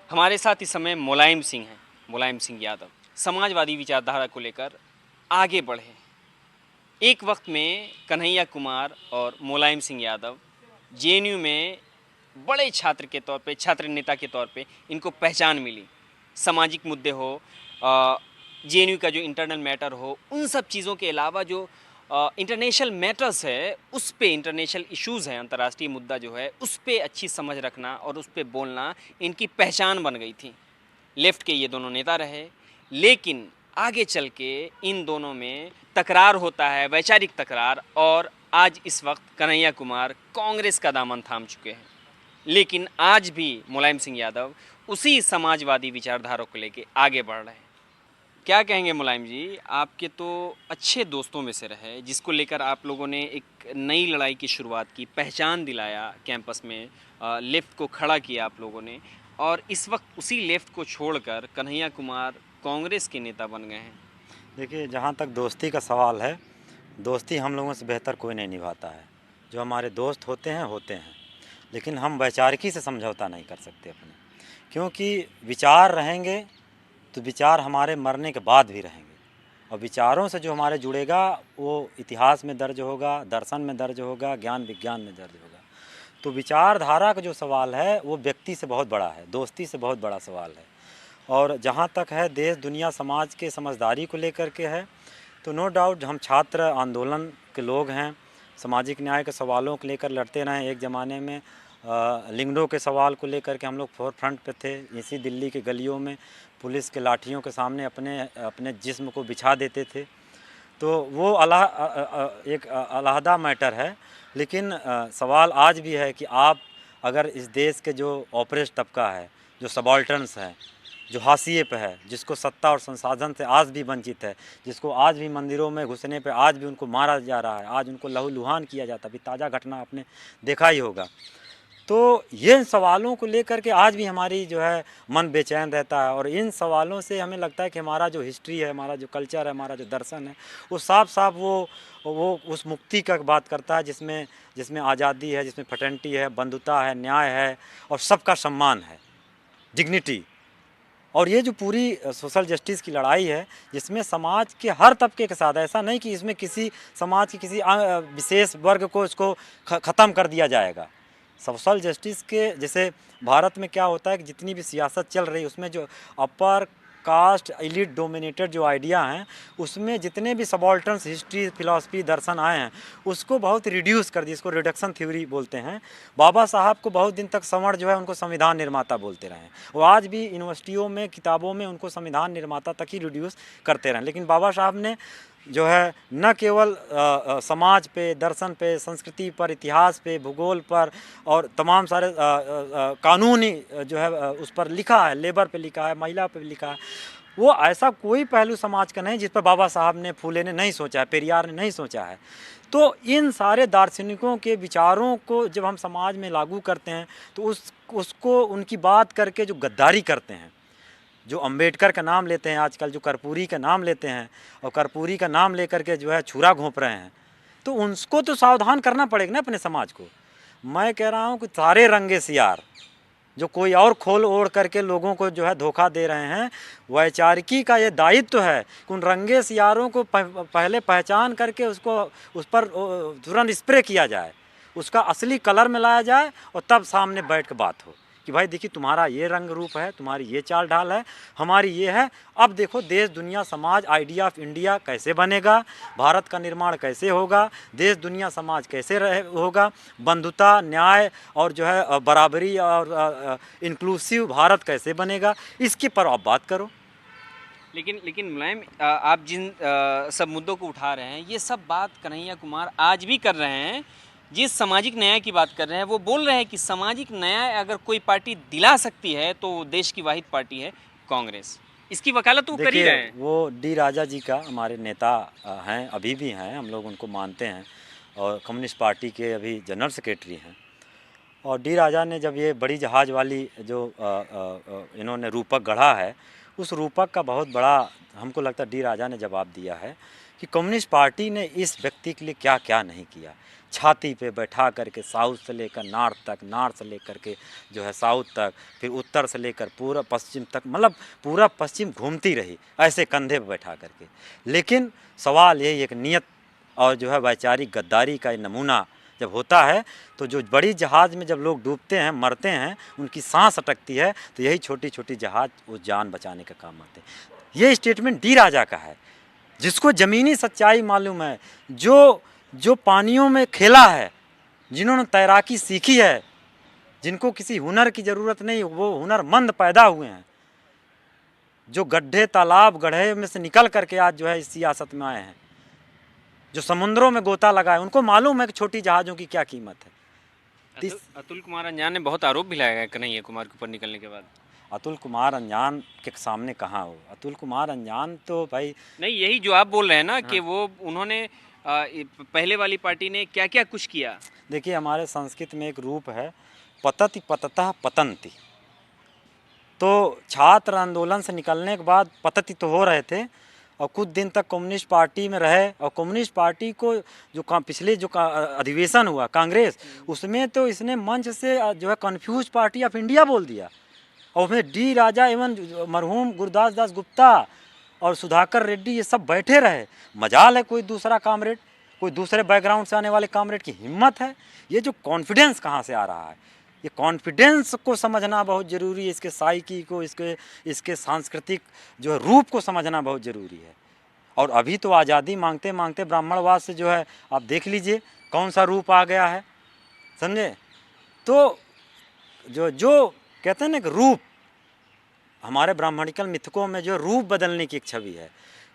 हमारे साथ इस समय मुलायम सिंह हैं, मुलायम सिंह यादव समाजवादी विचारधारा को लेकर आगे बढ़े। एक वक्त में कन्हैया कुमार और मुलायम सिंह यादव जेएनयू में बड़े छात्र के तौर पे, छात्र नेता के तौर पे इनको पहचान मिली। सामाजिक मुद्दे हो, जेएनयू का जो इंटरनल मैटर हो, उन सब चीज़ों के अलावा जो इंटरनेशनल मैटर्स है, उस पे इंटरनेशनल इश्यूज़ हैं, अंतर्राष्ट्रीय मुद्दा जो है उस पे अच्छी समझ रखना और उस पे बोलना इनकी पहचान बन गई थी। लेफ्ट के ये दोनों नेता रहे, लेकिन आगे चल के इन दोनों में तकरार होता है, वैचारिक तकरार, और आज इस वक्त कन्हैया कुमार कांग्रेस का दामन थाम चुके हैं। लेकिन आज भी मुलायम सिंह यादव उसी समाजवादी विचारधारा को लेके आगे बढ़ रहे हैं। क्या कहेंगे मुलायम जी, आपके तो अच्छे दोस्तों में से रहे, जिसको लेकर आप लोगों ने एक नई लड़ाई की शुरुआत की, पहचान दिलाया कैंपस में, लेफ्ट को खड़ा किया आप लोगों ने, और इस वक्त उसी लेफ्ट को छोड़कर कन्हैया कुमार कांग्रेस के नेता बन गए हैं। देखिए, जहाँ तक दोस्ती का सवाल है, दोस्ती हम लोगों से बेहतर कोई नहीं निभाता है। जो हमारे दोस्त होते हैं, लेकिन हम वैचारिकी से समझौता नहीं कर सकते अपने, क्योंकि विचार रहेंगे तो विचार हमारे मरने के बाद भी रहेंगे, और विचारों से जो हमारे जुड़ेगा वो इतिहास में दर्ज होगा, दर्शन में दर्ज होगा, ज्ञान विज्ञान में दर्ज होगा। तो विचारधारा का जो सवाल है वो व्यक्ति से बहुत बड़ा है, दोस्ती से बहुत बड़ा सवाल है। और जहाँ तक है देश दुनिया समाज के समझदारी को लेकर के है, तो नो डाउट हम छात्र आंदोलन के लोग हैं, सामाजिक न्याय के सवालों को लेकर लड़ते रहे। एक ज़माने में लिंगडों के सवाल को लेकर के हम लोग फोर फ्रंट पे थे। इसी दिल्ली के गलियों में पुलिस के लाठियों के सामने अपने अपने जिस्म को बिछा देते थे। तो वो एक अलहदा मैटर है, लेकिन सवाल आज भी है कि आप अगर इस देश के जो ऑपरेट तबका है, जो सबाल्टर्न्स हैं, जो हाशिए पे है, जिसको सत्ता और संसाधन से आज भी वंचित है, जिसको आज भी मंदिरों में घुसने पे आज भी उनको मारा जा रहा है, आज उनको लहूलुहान किया जाता है, अभी ताज़ा घटना आपने देखा ही होगा। तो ये सवालों को लेकर के आज भी हमारी जो है मन बेचैन रहता है, और इन सवालों से हमें लगता है कि हमारा जो हिस्ट्री है, हमारा जो कल्चर है, हमारा जो दर्शन है, वो साफ साफ वो उस मुक्ति का बात करता है जिसमें जिसमें आज़ादी है, जिसमें फ्रेटर्निटी है, बंधुता है, न्याय है और सबका सम्मान है, डिग्निटी। और ये जो पूरी सोशल जस्टिस की लड़ाई है, जिसमें समाज के हर तबके के साथ, ऐसा नहीं कि इसमें किसी समाज के किसी विशेष वर्ग को इसको ख़त्म कर दिया जाएगा। सोशल जस्टिस के जैसे भारत में क्या होता है कि जितनी भी सियासत चल रही है उसमें जो अपर कास्ट एलिट डोमिनेटेड जो आइडिया हैं, उसमें जितने भी सबाल्टर्न्स हिस्ट्री फिलॉसफी दर्शन आए हैं उसको बहुत रिड्यूस कर दिया, इसको रिडक्शन थ्योरी बोलते हैं। बाबा साहब को बहुत दिन तक संवर्ण जो है उनको संविधान निर्माता बोलते रहे, वो आज भी यूनिवर्सिटियों में किताबों में उनको संविधान निर्माता तक ही रिड्यूस करते रहे। लेकिन बाबा साहब ने जो है न केवल समाज पे, दर्शन पे, संस्कृति पर, इतिहास पे, भूगोल पर और तमाम सारे कानूनी जो है उस पर लिखा है, लेबर पे लिखा है, महिला पे लिखा है। वो ऐसा कोई पहलू समाज का नहीं जिस पर बाबा साहब ने, फूले ने नहीं सोचा है, पेरियार ने नहीं सोचा है। तो इन सारे दार्शनिकों के विचारों को जब हम समाज में लागू करते हैं तो उसको उनकी बात करके जो गद्दारी करते हैं, जो अंबेडकर का नाम लेते हैं आजकल, जो कर्पूरी का नाम लेते हैं और कर्पूरी का नाम लेकर के जो है छुरा घोंप रहे हैं, तो उनको तो सावधान करना पड़ेगा ना अपने समाज को। मैं कह रहा हूँ कि सारे रंगे सियार जो कोई और खोल ओढ़ करके लोगों को जो है धोखा दे रहे हैं, वैचारिकी का ये दायित्व है कि उन रंगे सियारों को पहले पहचान करके उसको उस पर तुरंत स्प्रे किया जाए, उसका असली कलर में लाया जाए और तब सामने बैठ के बात हो कि भाई देखिए तुम्हारा ये रंग रूप है, तुम्हारी ये चाल ढाल है, हमारी ये है। अब देखो देश दुनिया समाज आइडिया ऑफ इंडिया कैसे बनेगा, भारत का निर्माण कैसे होगा, देश दुनिया समाज कैसे होगा, बंधुता, न्याय और जो है बराबरी और इंक्लूसिव भारत कैसे बनेगा, इसके पर आप बात करो। लेकिन मुलायम, आप जिन सब मुद्दों को उठा रहे हैं, ये सब बात कन्हैया कुमार आज भी कर रहे हैं। जिस सामाजिक न्याय की बात कर रहे हैं, वो बोल रहे हैं कि सामाजिक न्याय अगर कोई पार्टी दिला सकती है तो देश की वाहिद पार्टी है कांग्रेस। इसकी वकालत वो कर ही रहे हैं। वो डी राजा जी का हमारे नेता हैं, अभी भी हैं, हम लोग उनको मानते हैं, और कम्युनिस्ट पार्टी के अभी जनरल सेक्रेटरी हैं। और डी राजा ने जब ये बड़ी जहाज़ वाली जो इन्होंने रूपक गढ़ा है, उस रूपक का बहुत बड़ा हमको लगता है डी राजा ने जवाब दिया है कि कम्युनिस्ट पार्टी ने इस व्यक्ति के लिए क्या क्या नहीं किया। छाती पे बैठा करके साउथ से लेकर नॉर्थ तक, नॉर्थ से लेकर के जो है साउथ तक, फिर उत्तर से लेकर पूरा पश्चिम तक, मतलब पूरा पश्चिम घूमती रही ऐसे कंधे पे बैठा करके। लेकिन सवाल यही एक नियत और जो है वैचारिक गद्दारी का नमूना जब होता है, तो जो बड़ी जहाज़ में जब लोग डूबते हैं, मरते हैं, उनकी सांस अटकती है, तो यही छोटी छोटी जहाज़ वो जान बचाने का काम आते हैं। ये स्टेटमेंट डी राजा का है, जिसको ज़मीनी सच्चाई मालूम है, जो पानियों में खेला है, जिन्होंने तैराकी सीखी है, जिनको किसी हुनर की ज़रूरत नहीं, वो हुनरमंद पैदा हुए हैं, जो गड्ढे तालाब गड्ढे में से निकल करके आज जो है इस सियासत में आए हैं, जो समुद्रों में गोता लगाए, उनको मालूम है कि छोटी जहाज़ों की क्या कीमत है। अतुल कुमार अंजान ने बहुत आरोप भी लगाया कन्हैया कुमार के ऊपर निकलने के बाद। अतुल कुमार अंजान के सामने कहाँ हो? अतुल कुमार अंजान तो भाई नहीं, यही जो आप बोल रहे हैं ना कि वो उन्होंने पहले वाली पार्टी ने क्या क्या कुछ किया। देखिए, हमारे संस्कृत में एक रूप है, पतति पततः पतंति। तो छात्र आंदोलन से निकलने के बाद पतति तो हो रहे थे, और कुछ दिन तक कम्युनिस्ट पार्टी में रहे, और कम्युनिस्ट पार्टी को जो पिछले जो अधिवेशन हुआ कांग्रेस, उसमें तो इसने मंच से जो है कन्फ्यूज पार्टी ऑफ इंडिया बोल दिया, और उसमें डी राजा एवं मरहूम गुरदास दास गुप्ता और सुधाकर रेड्डी ये सब बैठे रहे। मजाल है कोई दूसरा कामरेड, कोई दूसरे बैकग्राउंड से आने वाले कामरेड की हिम्मत है। ये जो कॉन्फिडेंस कहाँ से आ रहा है, ये कॉन्फिडेंस को समझना बहुत ज़रूरी है, इसके साइकी को, इसके सांस्कृतिक जो है रूप को समझना बहुत ज़रूरी है। और अभी तो आज़ादी मांगते मांगते ब्राह्मणवाद से जो है आप देख लीजिए कौन सा रूप आ गया है, समझे। तो जो कहते हैं ना कि रूप, हमारे ब्राह्मणिकल मिथकों में जो रूप बदलने की एक छवि है,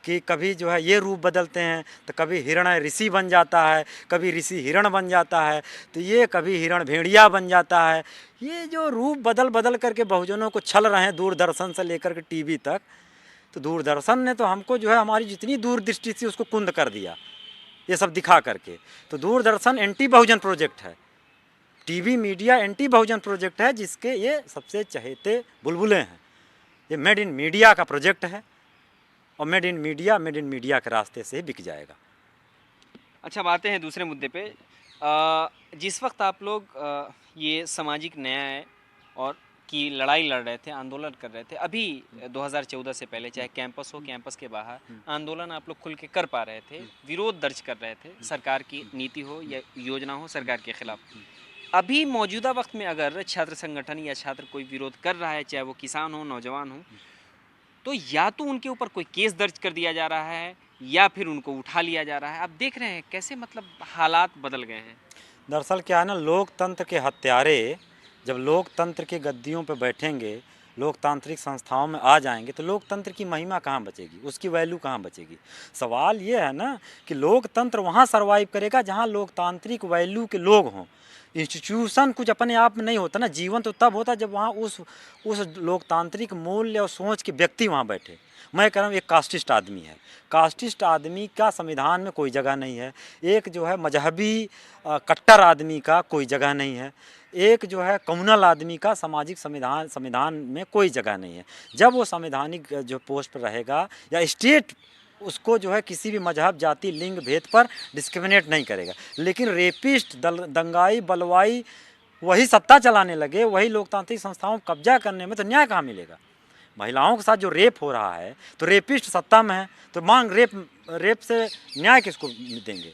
कि कभी जो है ये रूप बदलते हैं, तो कभी हिरण ऋषि बन जाता है, कभी ऋषि हिरण बन जाता है, तो ये कभी हिरण भेड़िया बन जाता है। ये जो रूप बदल बदल करके बहुजनों को छल रहे हैं, दूरदर्शन से लेकर के टीवी तक। तो दूरदर्शन ने तो हमको जो है हमारी जितनी दूरदृष्टि थी उसको कुंद कर दिया ये सब दिखा करके। तो दूरदर्शन एंटी बहुजन प्रोजेक्ट है, टीवी मीडिया एंटी बहुजन प्रोजेक्ट है, जिसके ये सबसे चहेते बुलबुलें हैं। ये मेड इन मीडिया का प्रोजेक्ट है, और मेड इन मीडिया के रास्ते से बिक जाएगा। अच्छा, अब आते हैं दूसरे मुद्दे पे। जिस वक्त आप लोग ये सामाजिक न्याय और की लड़ाई लड़ रहे थे, आंदोलन कर रहे थे, अभी 2014 से पहले, चाहे कैंपस हो कैंपस के बाहर, आंदोलन आप लोग खुल के कर पा रहे थे, विरोध दर्ज कर रहे थे, सरकार की नीति हो या योजना हो सरकार के खिलाफ। अभी मौजूदा वक्त में अगर छात्र संगठन या छात्र कोई विरोध कर रहा है, चाहे वो किसान हो, नौजवान हो, तो या तो उनके ऊपर कोई केस दर्ज कर दिया जा रहा है या फिर उनको उठा लिया जा रहा है। आप देख रहे हैं कैसे मतलब हालात बदल गए हैं। दरअसल क्या है ना, लोकतंत्र के हत्यारे जब लोकतंत्र के गद्दियों पर बैठेंगे, लोकतांत्रिक संस्थाओं में आ जाएंगे, तो लोकतंत्र की महिमा कहाँ बचेगी, उसकी वैल्यू कहाँ बचेगी। सवाल ये है ना कि लोकतंत्र वहाँ सर्वाइव करेगा जहाँ लोकतांत्रिक वैल्यू के लोग हों। इंस्टीट्यूशन कुछ अपने आप में नहीं होता ना, जीवन तो तब होता जब वहाँ उस लोकतांत्रिक मूल्य और सोच के व्यक्ति वहाँ बैठे। मैं कह रहा हूँ एक कास्टिस्ट आदमी है, कास्टिस्ट आदमी का संविधान में कोई जगह नहीं है। एक जो है मजहबी कट्टर आदमी का कोई जगह नहीं है। एक जो है कम्युनल आदमी का सामाजिक संविधान में कोई जगह नहीं है। जब वो संवैधानिक जो पोस्ट पर रहेगा, या स्टेट उसको जो है किसी भी मजहब, जाति, लिंग भेद पर डिस्क्रिमिनेट नहीं करेगा। लेकिन रेपिस्ट, दंगाई, बलवाई वही सत्ता चलाने लगे, वही लोकतांत्रिक संस्थाओं को कब्जा करने में, तो न्याय कहाँ मिलेगा। महिलाओं के साथ जो रेप हो रहा है, तो रेपिस्ट सत्ता में है, तो मांग रेप से न्याय किसको देंगे।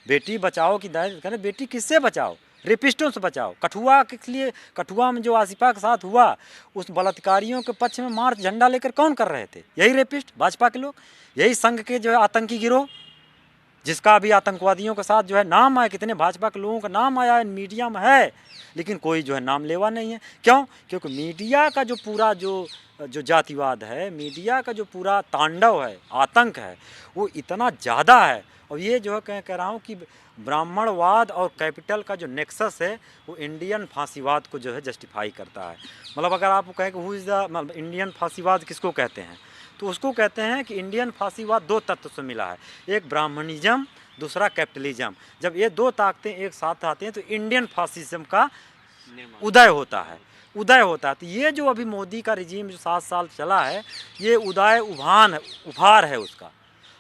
बेटी बचाओ की दायरे करें, बेटी किससे बचाओ, रेपिस्टों से बचाओ। कठुआ के लिए, कठुआ में जो आसिफा के साथ हुआ, उस बलात्कारियों के पक्ष में मार्च झंडा लेकर कौन कर रहे थे, यही रेपिस्ट, भाजपा के लोग, यही संघ के जो है आतंकी गिरोह, जिसका अभी आतंकवादियों के साथ जो है नाम आया, कितने भाजपा के लोगों का नाम आया है, मीडिया में है, लेकिन कोई जो है नाम लेवा नहीं है। क्यों? क्योंकि मीडिया का जो पूरा जो जातिवाद है, मीडिया का जो पूरा तांडव है, आतंक है, वो इतना ज़्यादा है। और ये जो है कह रहा हूँ कि ब्राह्मणवाद और कैपिटल का जो नेक्सस है, वो इंडियन फांसीवाद को जो है जस्टिफाई करता है। मतलब अगर आप कहें कि हु इज़ द, मतलब इंडियन फांसीवाद किसको कहते हैं, तो उसको कहते हैं कि इंडियन फांसीवाद दो तत्व से मिला है, एक ब्राह्मणिज्म, दूसरा कैपिटलिज्म। जब ये दो ताकतें एक साथ आती हैं तो इंडियन फासिज्म का उदय होता है। तो ये जो अभी मोदी का रिजीम जो 7 साल चला है, ये उभार है उसका,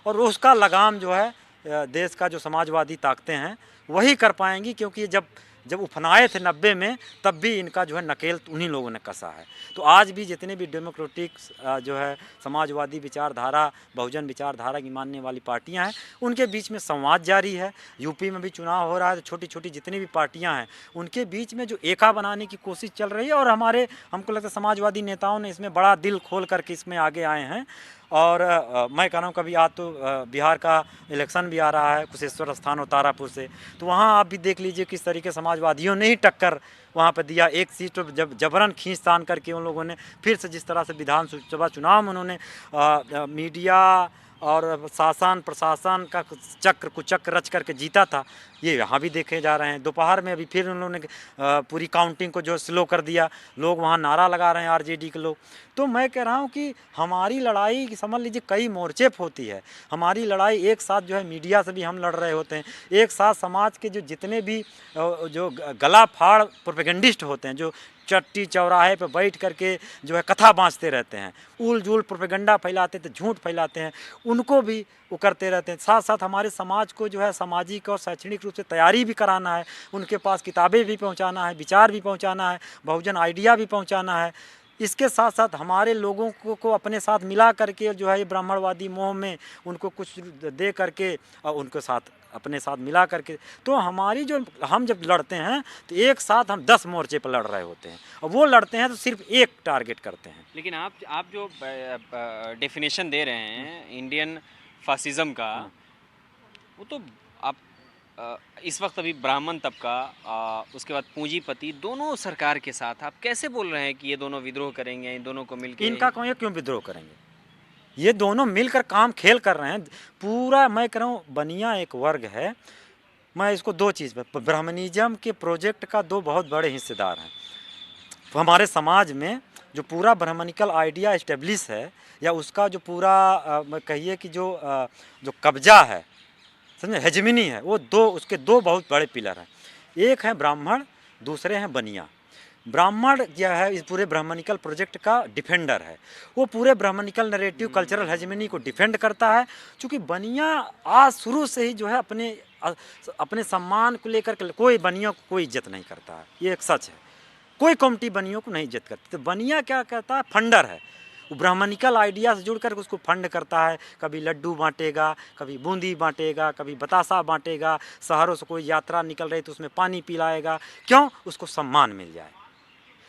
और उसका लगाम जो है देश का जो समाजवादी ताकतें हैं वही कर पाएंगी, क्योंकि ये जब उफनाए थे 90 में, तब भी इनका जो है नकेल उन्हीं लोगों ने कसा है। तो आज भी जितने भी डेमोक्रेटिक जो है समाजवादी विचारधारा, बहुजन विचारधारा की मानने वाली पार्टियां हैं, उनके बीच में संवाद जारी है। यूपी में भी चुनाव हो रहा है, तो छोटी छोटी जितनी भी पार्टियां हैं उनके बीच में जो एका बनाने की कोशिश चल रही है, और हमको लगता है समाजवादी नेताओं ने इसमें बड़ा दिल खोल करके इसमें आगे आए हैं। और मैं कह रहा हूँ, कभी आज तो बिहार का इलेक्शन भी आ रहा है कुशेश्वर स्थान और तारापुर से, तो वहाँ आप भी देख लीजिए किस तरीके समाजवादियों ने ही टक्कर वहाँ पर दिया। एक सीट जब जबरन खींच तान करके उन लोगों ने फिर से जिस तरह से विधानसभा चुनाव में उन्होंने मीडिया और शासन प्रशासन का चक्र कुचक्र रच करके जीता था, ये यहाँ भी देखे जा रहे हैं। दोपहर में अभी फिर उन्होंने पूरी काउंटिंग को जो स्लो कर दिया, लोग वहाँ नारा लगा रहे हैं आरजेडी के लोग। तो मैं कह रहा हूँ कि हमारी लड़ाई समझ लीजिए कई मोर्चे पे होती है। हमारी लड़ाई एक साथ जो है मीडिया से भी हम लड़ रहे होते हैं, एक साथ समाज के जो जितने भी जो गला फाड़ प्रोपेगेंडिस्ट होते हैं, जो चट्टी चौराहे पे बैठ करके जो है कथा बाँचते रहते हैं, उल जुल प्रोपेगेंडा फैलाते थे, झूठ फैलाते हैं, उनको भी वो करते रहते हैं। साथ साथ हमारे समाज को जो है सामाजिक और शैक्षणिक रूप से तैयारी भी कराना है, उनके पास किताबें भी पहुंचाना है, विचार भी पहुंचाना है, बहुजन आइडिया भी पहुंचाना है। इसके साथ साथ हमारे लोगों को अपने साथ मिला करके जो है ये ब्राह्मणवादी मोह में उनको कुछ दे करके और उनके साथ अपने साथ मिला करके, तो हमारी जो हम जब लड़ते हैं तो एक साथ हम 10 मोर्चे पर लड़ रहे होते हैं, और वो लड़ते हैं तो सिर्फ एक टारगेट करते हैं। लेकिन आप जो डेफिनेशन दे रहे हैं इंडियन फासिज्म का, वो तो आप इस वक्त अभी ब्राह्मण तबका उसके बाद पूंजीपति दोनों सरकार के साथ, आप कैसे बोल रहे हैं कि ये दोनों विद्रोह करेंगे, इन दोनों को मिलकर? इनका कौन, ये क्यों विद्रोह करेंगे? ये दोनों मिलकर काम खेल कर रहे हैं पूरा। मैं कह रहा हूँ बनिया एक वर्ग है, मैं इसको दो चीज़ पर, ब्राह्मणिज्म के प्रोजेक्ट का दो बहुत बड़े हिस्सेदार हैं। तो हमारे समाज में जो पूरा ब्राह्मणिकल आइडिया इस्टेब्लिश है, या उसका जो पूरा मैं कहिए कि जो कब्जा है, समझे, हेजमिनी है, वो उसके दो बहुत बड़े पिलर हैं। एक है ब्राह्मण, दूसरे हैं बनिया। ब्राह्मण क्या है, इस पूरे ब्राह्मणिकल प्रोजेक्ट का डिफेंडर है, वो पूरे ब्राह्मणिकल नैरेटिव कल्चरल हेजमिनी को डिफेंड करता है। क्योंकि बनिया आज शुरू से ही जो है अपने सम्मान को लेकर कोई बनिया को कोई इज्जत नहीं करता है, ये एक सच है। कोई कम्युनिटी बनियों को नहीं इज्जत करती। तो बनिया क्या कहता है, फंडर है, वो ब्राह्मणिकल आइडिया से जुड़ कर उसको फंड करता है। कभी लड्डू बांटेगा, कभी बूंदी बांटेगा, कभी बतासा बांटेगा, शहरों से कोई यात्रा निकल रही तो उसमें पानी पिलाएगा, क्यों? उसको सम्मान मिल जाए।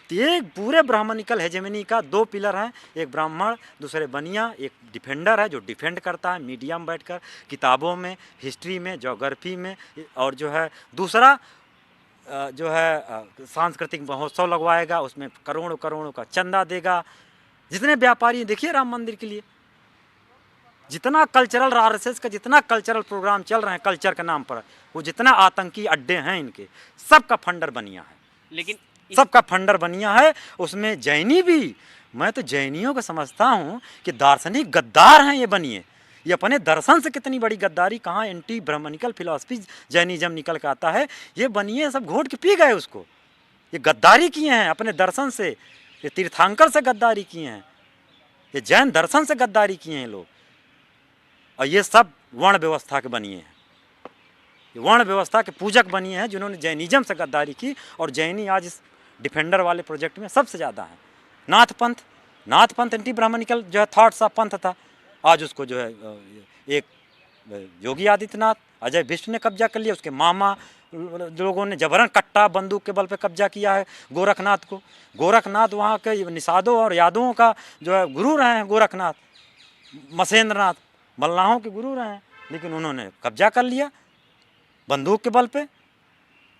तो ये पूरे ब्राह्मणिकल हेजेमनी का दो पिलर हैं, एक ब्राह्मण, दूसरे बनिया। एक डिफेंडर है जो डिफेंड करता है मीडिया में बैठकर, किताबों में, हिस्ट्री में, ज्योग्राफी में, और जो है दूसरा जो है सांस्कृतिक महोत्सव लगवाएगा, उसमें करोड़ों करोड़ों का चंदा देगा। जितने व्यापारी देखिए राम मंदिर के लिए जितना कल्चरल आरएसएस का जितना कल्चरल प्रोग्राम चल रहे हैं कल्चर के नाम पर, वो जितना आतंकी अड्डे हैं इनके, सबका फंडर बनिया है। लेकिन सबका फंडर बनिया है। उसमें जैनी भी, मैं तो जैनियों को समझता हूँ कि दार्शनिक गद्दार हैं ये बनिए। ये अपने दर्शन से कितनी बड़ी गद्दारी, कहाँ एंटी ब्राह्मणिकल फिलॉसफी जैनिज्म निकल के आता है, ये बनिए सब घोट के पी गए उसको। ये गद्दारी किए हैं अपने दर्शन से, ये तीर्थांकर से गद्दारी किए हैं, ये जैन दर्शन से गद्दारी किए हैं लोग। और ये सब वर्ण व्यवस्था के बनिए हैं, ये वर्ण व्यवस्था के पूजक बनिए हैं जिन्होंने जैनिज्म से गद्दारी की। और जैनी आज इस डिफेंडर वाले प्रोजेक्ट में सबसे ज़्यादा है। नाथ पंथ एंटी ब्राह्मणिकल जो है थॉट्स ऑफ पंथ था, आज उसको जो है एक योगी आदित्यनाथ, अजय बिष्ट ने कब्जा कर लिया। उसके मामा लोगों ने जबरन कट्टा बंदूक के बल पे कब्जा किया है गोरखनाथ को। गोरखनाथ वहाँ के निषादों और यादवों का जो है गुरु रहे हैं गोरखनाथ, मसेंद्रनाथ मल्लाहों के गुरु रहे हैं, लेकिन उन्होंने कब्जा कर लिया बंदूक के बल पे।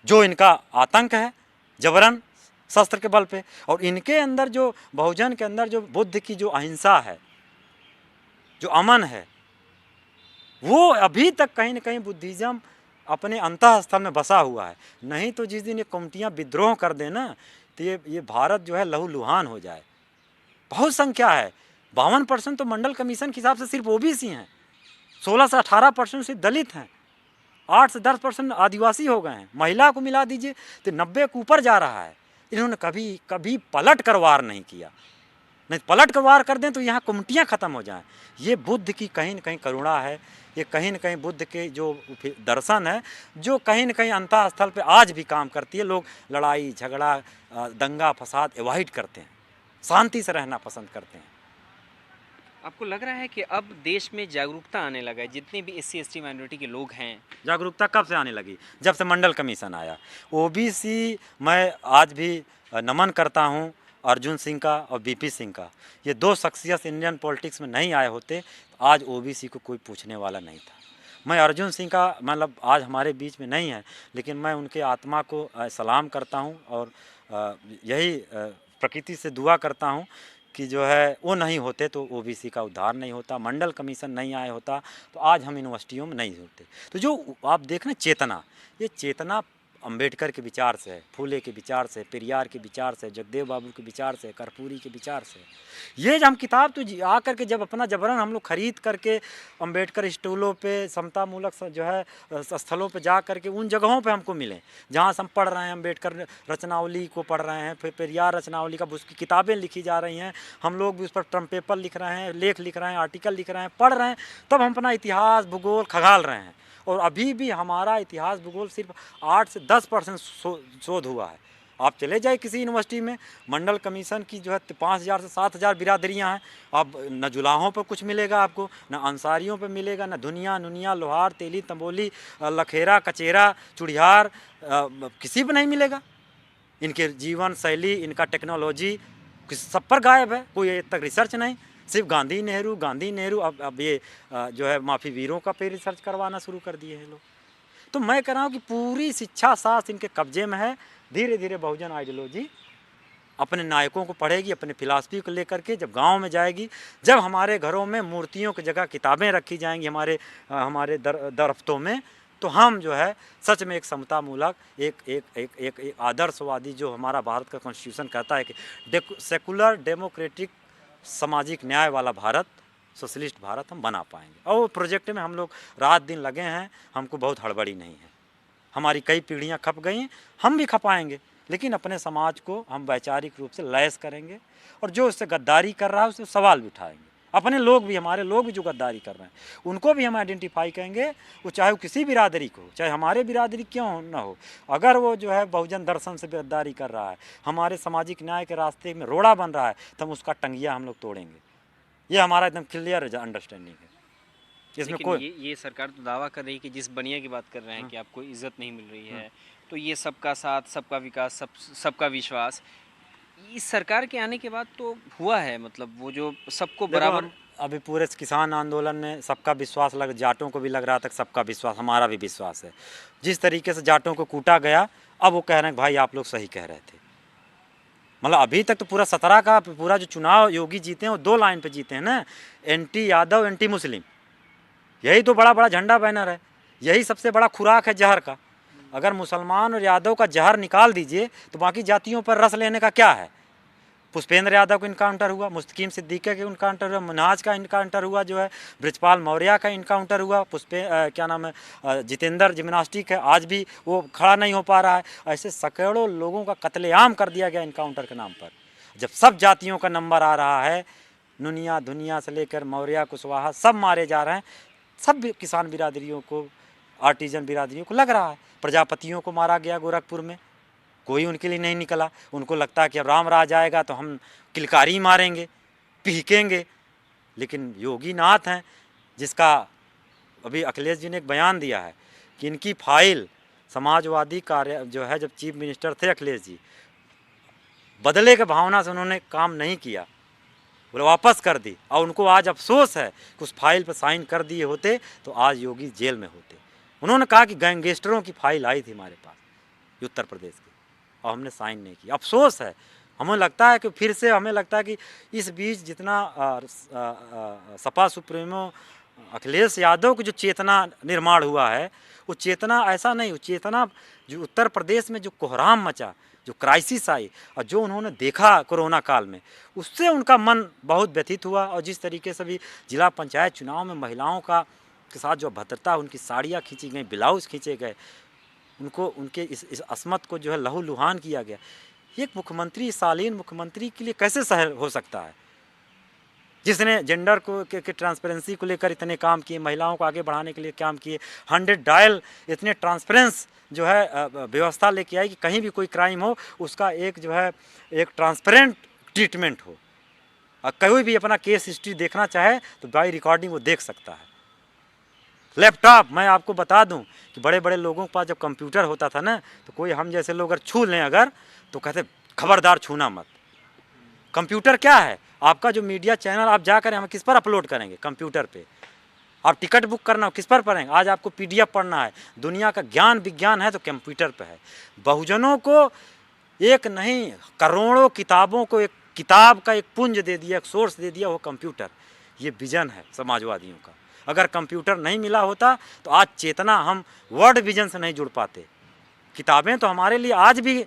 जो इनका आतंक है जबरन शस्त्र के बल पे, और इनके अंदर जो बहुजन के अंदर जो बुद्ध की जो अहिंसा है, जो अमन है, वो अभी तक कहीं ना कहीं बुद्धिज़्म अपने अंतःस्थल में बसा हुआ है। नहीं तो जिस दिन ये कम्युनिटियाँ विद्रोह कर देना तो ये भारत जो है लहूलुहान हो जाए। बहुत संख्या है, 52% तो मंडल कमीशन के हिसाब से सिर्फ ओबीसी हैं, 16 से 18% सिर्फ दलित हैं, 8 से 10% आदिवासी हो गए हैं। महिला को मिला दीजिए तो 90 के ऊपर जा रहा है। इन्होंने कभी पलट कर वार नहीं किया। नहीं पलट कर वार कर दें तो यहाँ कम्युनिटियाँ ख़त्म हो जाएं। ये बुद्ध की कहीं न कहीं करुणा है, ये कहीं न कहीं बुद्ध के जो दर्शन है, जो कहीं न कहीं अंतःस्थल पे आज भी काम करती है। लोग लड़ाई झगड़ा दंगा फसाद अवॉइड करते हैं, शांति से रहना पसंद करते हैं। आपको लग रहा है कि अब देश में जागरूकता आने लगा है, जितने भी SC ST माइनॉरिटी के लोग हैं? जागरूकता कब से आने लगी? जब से मंडल कमीशन आया। ओबीसी मैं आज भी नमन करता हूँ अर्जुन सिंह का और बीपी सिंह का। ये दो शख्सियत इंडियन पॉलिटिक्स में नहीं आए होते तो आज ओबीसी को कोई पूछने वाला नहीं था। मैं अर्जुन सिंह का मतलब आज हमारे बीच में नहीं है, लेकिन मैं उनके आत्मा को सलाम करता हूँ और यही प्रकृति से दुआ करता हूँ कि जो है वो नहीं होते तो ओबीसी का उद्धार नहीं होता, मंडल कमीशन नहीं आया होता तो आज हम यूनिवर्सिटियों में नहीं होते। तो जो आप देख रहे हैं चेतना, ये चेतना अंबेडकर के विचार से है, फूले के विचार से, पेरियार के विचार से, जगदेव बाबू के विचार से, कर्पूरी के विचार से। ये हम किताब तो आ करके जब अपना जबरन हम लोग खरीद करके अंबेडकर स्टूलों पे समतामूलक जो है स्थलों पे जा करके उन जगहों पे हमको मिले जहाँ से हम पढ़ रहे हैं, अंबेडकर रचनावली को पढ़ रहे हैं, फिर पेरियार रचनावली का उसकी किताबें लिखी जा रही हैं, हम लोग भी उस पर टर्म पेपर लिख रहे हैं, लेख लिख रहे हैं, आर्टिकल लिख रहे हैं, पढ़ रहे हैं, तब हम अपना इतिहास भूगोल खगाल रहे हैं। और अभी भी हमारा इतिहास भूगोल सिर्फ 8 से 10% शोध हुआ है। आप चले जाए किसी यूनिवर्सिटी में, मंडल कमीशन की जो है 5000 से 7000 बिरादरियाँ हैं। अब न जुलाहों पर कुछ मिलेगा आपको, न अंसारियों पर मिलेगा, न धुनिया नुनिया लोहार तेली तंबोली लखेरा कचेरा चुड़ियार किसी पर नहीं मिलेगा। इनके जीवन शैली, इनका टेक्नोलॉजी सब पर गायब है, कोई तक रिसर्च नहीं। सिर्फ गांधी नेहरू अब ये जो है माफी वीरों का पे रिसर्च करवाना शुरू कर दिए हैं लोग। तो मैं कह रहा हूँ कि पूरी शिक्षा शास्त्र इनके कब्जे में है। धीरे धीरे बहुजन आइडियोलॉजी अपने नायकों को पढ़ेगी, अपने फिलासफी को लेकर के जब गांव में जाएगी, जब हमारे घरों में मूर्तियों की जगह किताबें रखी जाएंगी हमारे दरफ्तों में, तो हम जो है सच में एक समतामूलक एक आदर्शवादी जो हमारा भारत का कॉन्स्टिट्यूशन कहता है कि सेकुलर डेमोक्रेटिक सामाजिक न्याय वाला भारत, सोशलिस्ट भारत हम बना पाएंगे। और प्रोजेक्ट में हम लोग रात दिन लगे हैं, हमको बहुत हड़बड़ी नहीं है। हमारी कई पीढ़ियां खप गई, हम भी खपाएंगे, लेकिन अपने समाज को हम वैचारिक रूप से लैस करेंगे और जो उससे गद्दारी कर रहा है उससे सवाल भी उठाएंगे। अपने लोग भी, हमारे लोग भी जो गद्दारी कर रहे हैं उनको भी हम आइडेंटिफाई करेंगे, वो चाहे वो किसी बिरादरी को हो, चाहे हमारे बिरादरी क्यों ना हो। अगर वो जो है बहुजन दर्शन से गद्दारी कर रहा है, हमारे सामाजिक न्याय के रास्ते में रोड़ा बन रहा है, तो हम उसका टंगिया हम लोग तोड़ेंगे। ये हमारा एकदम क्लियर अंडरस्टैंडिंग है। इसमें कोई ये सरकार तो दावा कर रही है कि जिस बनिया की बात कर रहे हैं कि आपको इज्जत नहीं मिल रही है, तो ये सबका साथ, सबका विकास, सबका विश्वास इस सरकार के आने के बाद तो हुआ है। मतलब वो जो सबको बराबर, अभी पूरे किसान आंदोलन में सबका विश्वास लग, जाटों को भी लग रहा था सबका विश्वास, हमारा भी विश्वास है। जिस तरीके से जाटों को कूटा गया, अब वो कह रहे हैं भाई आप लोग सही कह रहे थे। मतलब अभी तक तो पूरा 17 का पूरा जो चुनाव योगी जीते हैं वो 2 लाइन पे जीते हैं ना, एंटी यादव एंटी मुस्लिम, यही तो बड़ा बड़ा झंडा बैनर है, यही सबसे बड़ा खुराक है जहर का। अगर मुसलमान और यादव का जहर निकाल दीजिए तो बाकी जातियों पर रस लेने का क्या है। पुष्पेंद्र यादव का इनकाउंटर हुआ, मुस्तकीम सिद्दीकी का इनकाउंटर हुआ, मुनाज का इनकाउंटर हुआ, जो है ब्रजपाल मौर्य का इनकाउंटर हुआ, क्या नाम है जितेंद्र जिम्नास्टिक है, आज भी वो खड़ा नहीं हो पा रहा है। ऐसे सैकड़ों लोगों का कत्लेआम कर दिया गया इनकाउंटर के नाम पर। जब सब जातियों का नंबर आ रहा है, नुनिया धुनिया से लेकर मौर्य कुशवाहा सब मारे जा रहे हैं, सब किसान बिरादरियों को, आर्टिजन बिरादरियों को लग रहा है। प्रजापतियों को मारा गया गोरखपुर में, कोई उनके लिए नहीं निकला। उनको लगता है कि अब राम राज आएगा तो हम किलकारी मारेंगे, पीकेंगे। लेकिन योगी नाथ हैं, जिसका अभी अखिलेश जी ने एक बयान दिया है कि इनकी फाइल समाजवादी कार्य जो है, जब चीफ मिनिस्टर थे अखिलेश जी, बदले के भावना से उन्होंने काम नहीं किया, बोले वापस कर दी। और उनको आज अफसोस है कि उस फाइल पर साइन कर दिए होते तो आज योगी जेल में होते। उन्होंने कहा कि गैंगस्टरों की फाइल आई थी हमारे पास उत्तर प्रदेश की और हमने साइन नहीं किया। अफसोस है। हमें लगता है कि फिर से हमें लगता है कि इस बीच जितना सपा सुप्रीमो अखिलेश यादव की जो चेतना निर्माण हुआ है, वो चेतना ऐसा नहीं, वो चेतना जो उत्तर प्रदेश में जो कोहराम मचा, जो क्राइसिस आई और जो उन्होंने देखा कोरोना काल में, उससे उनका मन बहुत व्यथित हुआ। और जिस तरीके से भी जिला पंचायत चुनाव में महिलाओं का के साथ जो अभद्रता, उनकी साड़ियाँ खींची गई, ब्लाउज खींचे गए, उनको उनके इस असमत को जो है लहू लुहान किया गया। एक मुख्यमंत्री, शालीन मुख्यमंत्री के लिए कैसे सहन हो सकता है। जिसने जेंडर को के ट्रांसपेरेंसी को लेकर इतने काम किए, महिलाओं को आगे बढ़ाने के लिए काम किए, 100 डायल इतने ट्रांसपेरेंस जो है व्यवस्था लेके आई कि कहीं भी कोई क्राइम हो उसका एक जो है एक ट्रांसपेरेंट ट्रीटमेंट हो। कोई भी अपना केस हिस्ट्री देखना चाहे तो बाई रिकॉर्डिंग वो देख सकता है। लैपटॉप, मैं आपको बता दूं कि बड़े बड़े लोगों के पास जब कंप्यूटर होता था ना, तो कोई हम जैसे लोग अगर छू लें अगर, तो कहते खबरदार छूना मत। कंप्यूटर क्या है, आपका जो मीडिया चैनल आप जा करें, हम किस पर अपलोड करेंगे? कंप्यूटर पे। आप टिकट बुक करना हो किस पर पढ़ेंगे? आज आपको PDF पढ़ना है, दुनिया का ज्ञान विज्ञान है तो कंप्यूटर पे है। बहुजनों को एक नहीं करोड़ों किताबों को एक किताब का एक पुंज दे दिया, एक सोर्स दे दिया, वो कंप्यूटर। ये विजन है समाजवादियों का। अगर कंप्यूटर नहीं मिला होता तो आज चेतना हम वर्ल्ड विजन से नहीं जुड़ पाते। किताबें तो हमारे लिए आज भी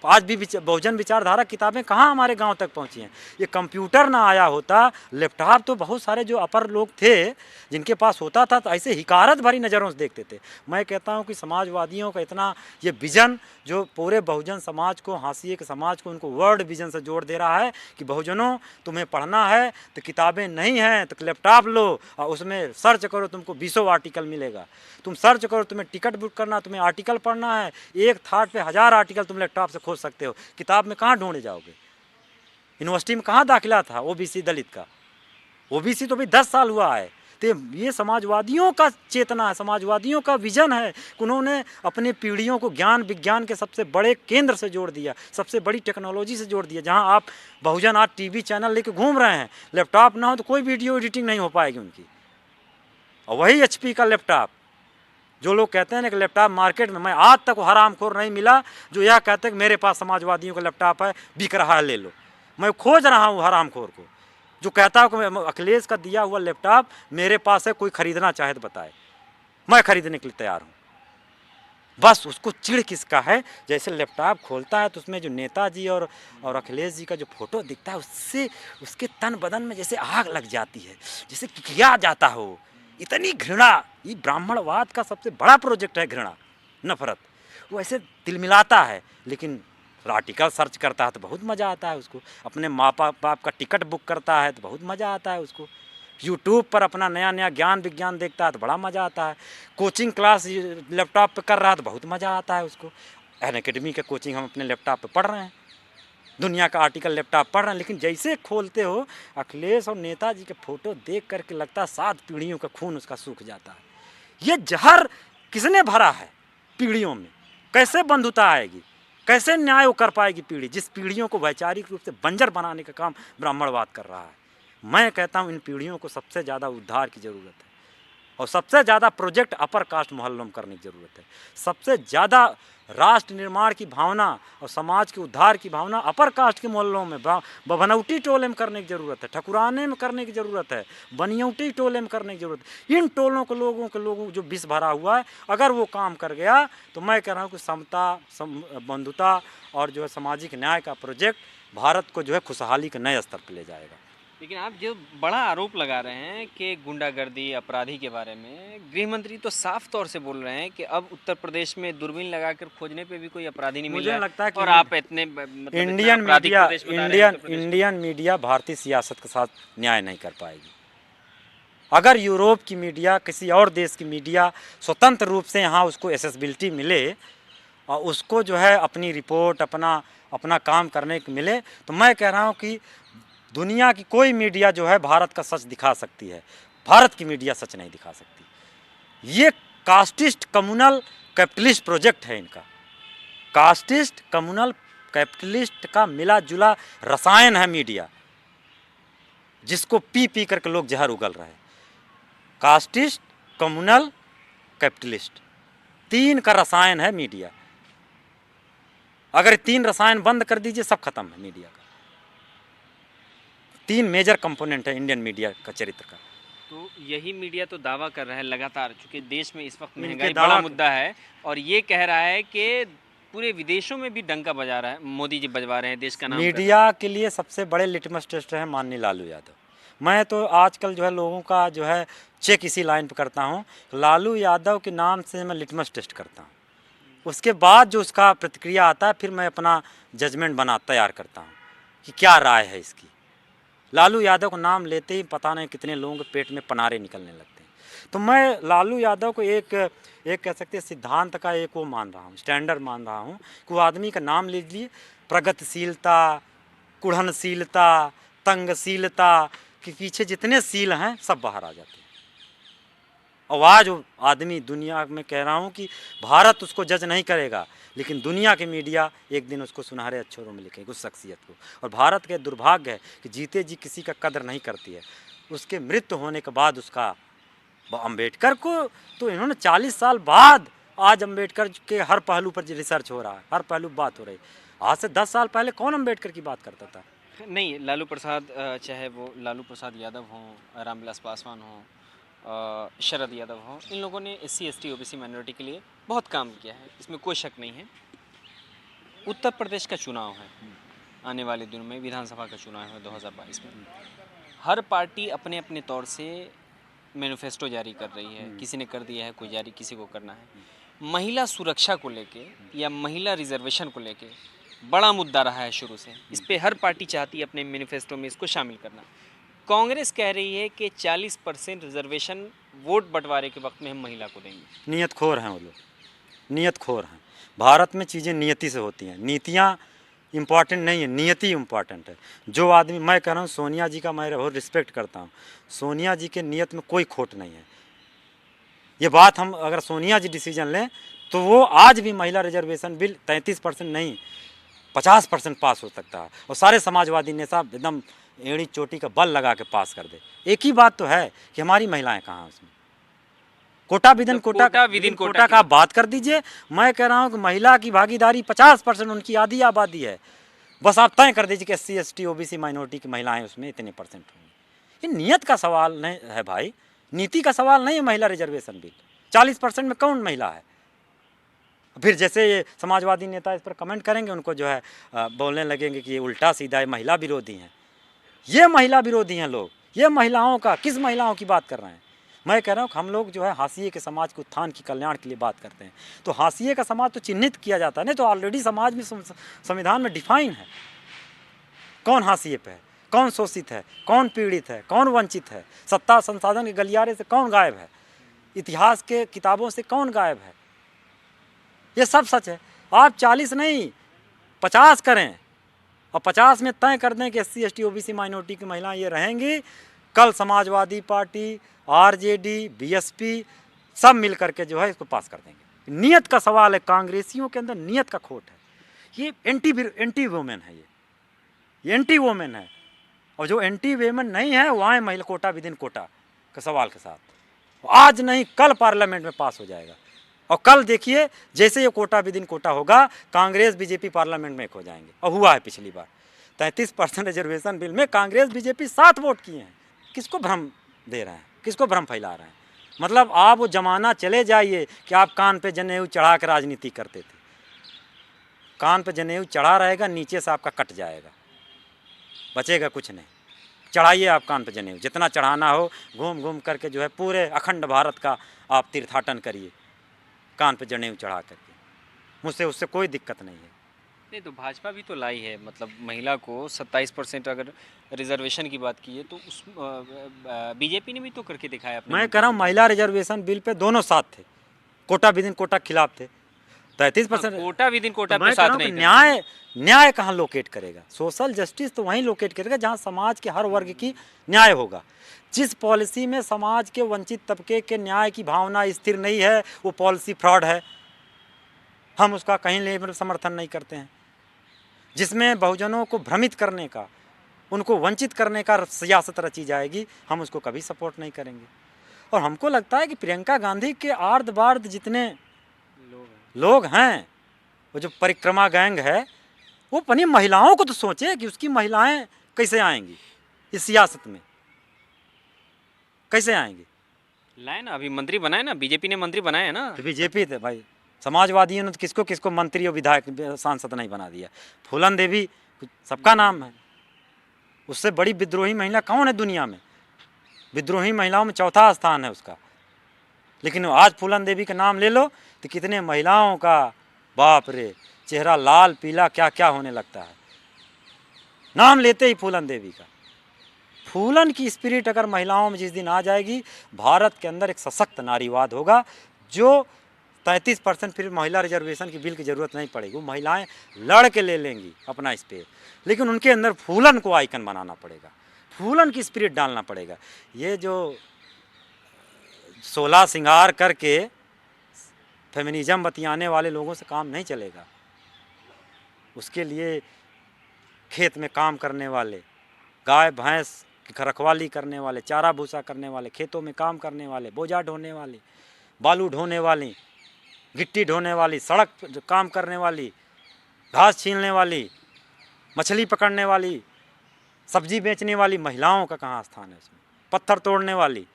बहुजन विचारधारा किताबें कहाँ हमारे गांव तक पहुँची हैं। ये कंप्यूटर ना आया होता, लैपटॉप तो बहुत सारे जो अपर लोग थे जिनके पास होता था तो ऐसे हिकारत भरी नज़रों से देखते थे। मैं कहता हूँ कि समाजवादियों का इतना ये विजन जो पूरे बहुजन समाज को, हाशिए के समाज को, उनको वर्ल्ड विजन से जोड़ दे रहा है कि बहुजनों तुम्हें पढ़ना है तो किताबें नहीं हैं तो लैपटॉप लो और उसमें सर्च करो, तुमको 20 आर्टिकल मिलेगा। तुम सर्च करो, तुम्हें टिकट बुक करना, तुम्हें आर्टिकल पढ़ना है, एक थाट पे 1000 आर्टिकल तुम लैपटॉप से खोज सकते हो। किताब में कहाँ ढूंढे जाओगे? यूनिवर्सिटी में कहाँ दाखिला था OBC दलित का? OBC तो भी 10 साल हुआ है। तो ये समाजवादियों का चेतना है, समाजवादियों का विजन है। उन्होंने अपने पीढ़ियों को ज्ञान विज्ञान के सबसे बड़े केंद्र से जोड़ दिया, सबसे बड़ी टेक्नोलॉजी से जोड़ दिया। जहाँ आप बहुजन आज TV चैनल लेके घूम रहे हैं, लैपटॉप ना हो तो कोई वीडियो एडिटिंग नहीं हो पाएगी उनकी। और वही HP का लैपटॉप, जो लोग कहते हैं ना कि लैपटॉप मार्केट में, मैं आज तक हरामखोर नहीं मिला जो यह कहते हैं कि मेरे पास समाजवादियों का लैपटॉप है, बिक रहा है, ले लो। मैं खोज रहा हूँ हरामखोर को जो कहता है कि अखिलेश का दिया हुआ लैपटॉप मेरे पास है, कोई खरीदना चाहे तो बताए, मैं खरीदने के लिए तैयार हूँ। बस उसको चिढ़ किसका है? जैसे लैपटॉप खोलता है तो उसमें जो नेताजी और अखिलेश जी का जो फोटो दिखता है, उससे उसके तन बदन में जैसे आग लग जाती है, जैसे किया जाता हो। इतनी घृणा, ये ब्राह्मणवाद का सबसे बड़ा प्रोजेक्ट है, घृणा, नफरत। वो ऐसे तिलमिलाता है, लेकिन आर्टिकल सर्च करता है तो बहुत मज़ा आता है उसको। अपने माँ बाप का टिकट बुक करता है तो बहुत मज़ा आता है उसको। यूट्यूब पर अपना नया नया ज्ञान विज्ञान देखता है तो बड़ा मज़ा आता है। कोचिंग क्लास लैपटॉप पे कर रहा है तो बहुत मज़ा आता है उसको। अनअकैडमी का कोचिंग हम अपने लैपटॉप पे पढ़ रहे हैं, दुनिया का आर्टिकल लैपटॉप पढ़ रहे हैं। लेकिन जैसे खोलते हो अखिलेश और नेताजी के फोटो देख करके लगता है 7 पीढ़ियों का खून उसका सूख जाता है। ये जहर किसने भरा है पीढ़ियों में? कैसे बंधुता आएगी, कैसे न्याय कर पाएगी पीढ़ी, जिस पीढ़ियों को वैचारिक रूप से बंजर बनाने का काम ब्राह्मणवाद कर रहा है। मैं कहता हूँ इन पीढ़ियों को सबसे ज़्यादा उद्धार की ज़रूरत है और सबसे ज़्यादा प्रोजेक्ट अपर कास्ट मोहल्लों में करने की ज़रूरत है। सबसे ज़्यादा राष्ट्र निर्माण की भावना और समाज के उद्धार की भावना अपर कास्ट के मोहल्लों में, बनौटी टोले में करने की ज़रूरत है, ठकुराने में करने की ज़रूरत है, बनियौटी टोले में करने की ज़रूरत है। इन टोलों के लोगों जो विष भरा हुआ है, अगर वो काम कर गया तो मैं कह रहा हूँ कि समता, बंधुता और जो है सामाजिक न्याय का प्रोजेक्ट भारत को जो है खुशहाली के नए स्तर पर ले जाएगा। लेकिन आप जो बड़ा आरोप लगा रहे हैं कि गुंडागर्दी अपराधी के बारे में, गृह मंत्री तो साफ तौर से बोल रहे हैं कि अब उत्तर प्रदेश में दूरबीन लगाकर खोजने पे भी कोई अपराधी नहीं मिल रहा है। मुझे लगता है कि और आप इतने मतलब इंडियन मीडिया भारतीय सियासत के साथ न्याय नहीं कर पाएगी। अगर यूरोप की मीडिया, किसी और देश की मीडिया स्वतंत्र रूप से यहाँ उसको एक्सेसिबिलिटी मिले और उसको जो है अपनी रिपोर्ट, अपना काम करने को मिले, तो मैं कह रहा हूँ कि दुनिया की कोई मीडिया जो है भारत का सच दिखा सकती है, भारत की मीडिया सच नहीं दिखा सकती। ये कास्टिस्ट कम्युनल कैपिटलिस्ट प्रोजेक्ट है इनका। कास्टिस्ट कम्युनल कैपिटलिस्ट का मिला जुला रसायन है मीडिया, जिसको पी करके लोग जहर उगल रहे हैं। कास्टिस्ट, कम्युनल, कैपिटलिस्ट, 3 का रसायन है मीडिया। अगर 3 रसायन बंद कर दीजिए सब खत्म है मीडिया का। 3 मेजर कंपोनेंट है इंडियन मीडिया का चरित्र का। तो यही मीडिया तो दावा कर रहा है लगातार, चूँकि देश में इस वक्त महंगाई बड़ा मुद्दा है, और ये कह रहा है कि पूरे विदेशों में भी डंका बजा रहा है, मोदी जी बजवा रहे हैं, देश का नाम। मीडिया के लिए सबसे बड़े लिटमस टेस्ट है माननीय लालू यादव। मैं तो आजकल जो है लोगों का जो है चेक इसी लाइन पर करता हूँ, लालू यादव के नाम से मैं लिटमस टेस्ट करता हूँ। उसके बाद जो उसका प्रतिक्रिया आता है फिर मैं अपना जजमेंट तैयार करता हूँ कि क्या राय है इसकी। लालू यादव को नाम लेते ही पता नहीं कितने लोगों के पेट में पनारे निकलने लगते हैं। तो मैं लालू यादव को एक कह सकते हैं सिद्धांत का एक वो मान रहा हूँ, स्टैंडर्ड मान रहा हूँ कि वो आदमी का नाम लीजिए, प्रगतिशीलता, कुढ़नशीलता, तंगशीलता के पीछे जितने सील हैं सब बाहर आ जाते हैं। और आज वो आदमी दुनिया में कह रहा हूँ कि भारत उसको जज नहीं करेगा, लेकिन दुनिया के मीडिया एक दिन उसको सुनहरे अक्षरों में लिखेगी उस शख्सियत को। और भारत के दुर्भाग्य है कि जीते जी किसी का कदर नहीं करती है, उसके मृत्यु होने के बाद उसका। अम्बेडकर को तो इन्होंने 40 साल बाद आज अम्बेडकर के हर पहलू पर रिसर्च हो रहा है, हर पहलू बात हो रही। आज से 10 साल पहले कौन अम्बेडकर की बात करता था? नहीं, लालू प्रसाद चाहे वो लालू प्रसाद यादव हों, रामविलास पासवान हों, शरद यादव हों, इन लोगों ने SC ST OBC माइनॉरिटी के लिए बहुत काम किया है, इसमें कोई शक नहीं है। उत्तर प्रदेश का चुनाव है, आने वाले दिनों में विधानसभा का चुनाव है 2022 में। हर पार्टी अपने अपने तौर से मैनिफेस्टो जारी कर रही है, किसी ने कर दिया है, कोई जारी किसी को करना है। महिला सुरक्षा को लेके या महिला रिजर्वेशन को लेके बड़ा मुद्दा रहा है शुरू से। इस पे हर पार्टी चाहती है अपने मैनिफेस्टो में इसको शामिल करना। कांग्रेस कह रही है कि 40% रिजर्वेशन वोट बंटवारे के वक्त में हम महिला को देंगे। नियत खोर हैं वो लोग, नियत खोर हैं। भारत में चीज़ें नियति से होती हैं, नीतियाँ इम्पॉर्टेंट नहीं है, नियति इम्पॉर्टेंट है। जो आदमी, मैं कह रहा हूँ सोनिया जी का मैं बहुत रिस्पेक्ट करता हूँ, सोनिया जी के नियत में कोई खोट नहीं है। ये बात हम अगर सोनिया जी डिसीजन लें तो वो आज भी महिला रिजर्वेशन बिल 33% नहीं 50% पास हो सकता है, और सारे समाजवादी नेता एकदम एड़ी चोटी का बल लगा के पास कर दे। एक ही बात तो है कि हमारी महिलाएं कहाँ हैं उसमें। कोटा विदिन कोटा का आप बात कर दीजिए। मैं कह रहा हूँ कि महिला की भागीदारी 50%, उनकी आधी आबादी है। बस आप तय कर दीजिए कि SC ST OBC माइनॉरिटी की महिलाएं उसमें इतने % होंगी। ये नियत का सवाल नहीं है भाई, नीति का सवाल नहीं है। महिला रिजर्वेशन बिल 40% में कौन महिला है? फिर जैसे ये समाजवादी नेता इस पर कमेंट करेंगे, उनको जो है बोलने लगेंगे कि ये उल्टा सीधा है, महिला विरोधी हैं। ये महिला विरोधी हैं लोग, ये महिलाओं का, किस महिलाओं की बात कर रहे हैं? मैं कह रहा हूँ कि हम लोग जो है हाशिए के समाज के उत्थान की कल्याण के लिए बात करते हैं, तो हाशिए का समाज तो चिन्हित किया जाता है, नहीं तो ऑलरेडी समाज में संविधान में डिफाइन है कौन हाशिए पे है, कौन शोषित है, कौन पीड़ित है, कौन वंचित है, सत्ता संसाधन के गलियारे से कौन गायब है, इतिहास के किताबों से कौन गायब है। ये सब सच है। आप 40 नहीं 50 करें और 50 में तय कर दें कि SC ST OBC माइनॉरिटी की महिलाएं ये रहेंगी। कल समाजवादी पार्टी, RJD, BSP सब मिल करके जो है इसको पास कर देंगे। नियत का सवाल है, कांग्रेसियों के अंदर नियत का खोट है। ये एंटी वुमेन है, ये एंटी वुमेन है। और जो एंटी वुमेन नहीं है वो आए महिला कोटा विदिन कोटा के सवाल के साथ। आज नहीं कल पार्लियामेंट में पास हो जाएगा, और कल देखिए जैसे ये कोटा विदिन कोटा होगा, कांग्रेस BJP पार्लियामेंट में एक हो जाएंगे। और हुआ है पिछली बार 33% रिजर्वेशन बिल में कांग्रेस BJP 7 वोट किए हैं। किसको भ्रम दे रहे हैं, किसको भ्रम फैला रहे हैं? मतलब आप वो जमाना चले जाइए कि आप कान पे जनेऊ चढ़ा कर राजनीति करते थे। कान पे जनेऊ चढ़ा रहेगा, नीचे से आपका कट जाएगा, बचेगा कुछ नहीं। चढ़ाइए आप कान पे जनेऊ, जितना चढ़ाना हो, घूम घूम करके जो है पूरे अखंड भारत का आप तीर्थाटन करिए कान पे जनेऊ चढ़ा करके। मुझसे उससे कोई दिक्कत नहीं है। नहीं तो भाजपा भी तो लाई है, मतलब महिला को 27% अगर रिजर्वेशन की बात की है तो उस BJP ने भी तो करके दिखाया अपने। मैं कह रहा हूँ महिला रिजर्वेशन बिल पे दोनों साथ थे, कोटा विदिन कोटा खिलाफ थे। 33% कोटा विदिन कोटा मैं पे कह रहा साथ हूँ कि नहीं थे। न्याय कहाँ लोकेट करेगा? सोशल जस्टिस तो वहीं लोकेट करेगा जहाँ समाज के हर वर्ग की न्याय होगा। जिस पॉलिसी में समाज के वंचित तबके के न्याय की भावना स्थिर नहीं है, वो पॉलिसी फ्रॉड है, हम उसका कहीं लेवल समर्थन नहीं करते हैं। जिसमें बहुजनों को भ्रमित करने का, उनको वंचित करने का सियासत रची जाएगी, हम उसको कभी सपोर्ट नहीं करेंगे। और हमको लगता है कि प्रियंका गांधी के आर्द बार्द जितने लोग हैं, वो जो परिक्रमा गैंग है, वो अपनी महिलाओं को तो सोचे कि उसकी महिलाएं कैसे आएंगी इस सियासत में, कैसे आएंगी? लाए ना, अभी मंत्री बनाए ना, BJP ने मंत्री बनाया ना। तो BJP थे भाई, समाजवादियों ने तो किसको किसको मंत्री और विधायक सांसद नहीं बना दिया। फूलन देवी सबका नाम है, उससे बड़ी विद्रोही महिला कौन है दुनिया में? विद्रोही महिलाओं में चौथा स्थान है उसका। लेकिन आज फूलन देवी का नाम ले लो तो कितने महिलाओं का, बाप रे, चेहरा लाल पीला क्या क्या होने लगता है नाम लेते ही फूलन देवी का। फूलन की स्पिरिट अगर महिलाओं में जिस दिन आ जाएगी, भारत के अंदर एक सशक्त नारीवाद होगा, जो 33% फिर महिला रिजर्वेशन की बिल की ज़रूरत नहीं पड़ेगी, वो महिलाएं लड़ के ले लेंगी अपना इस पे। लेकिन उनके अंदर फूलन को आइकन बनाना पड़ेगा, फूलन की स्पिरिट डालना पड़ेगा। ये जो 16 श्रृंगार करके फेमिनिज्म बतियाने वाले लोगों से काम नहीं चलेगा। उसके लिए खेत में काम करने वाले, गाय भैंस की रखवाली करने वाले, चारा भूसा करने वाले, खेतों में काम करने वाले, बोझा ढोने वाले, बालू ढोने वाली, गिट्टी ढोने वाली, सड़क पर काम करने वाली, घास छीलने वाली, मछली पकड़ने वाली, सब्जी बेचने वाली महिलाओं का कहाँ स्थान है उसमें? पत्थर तोड़ने वाली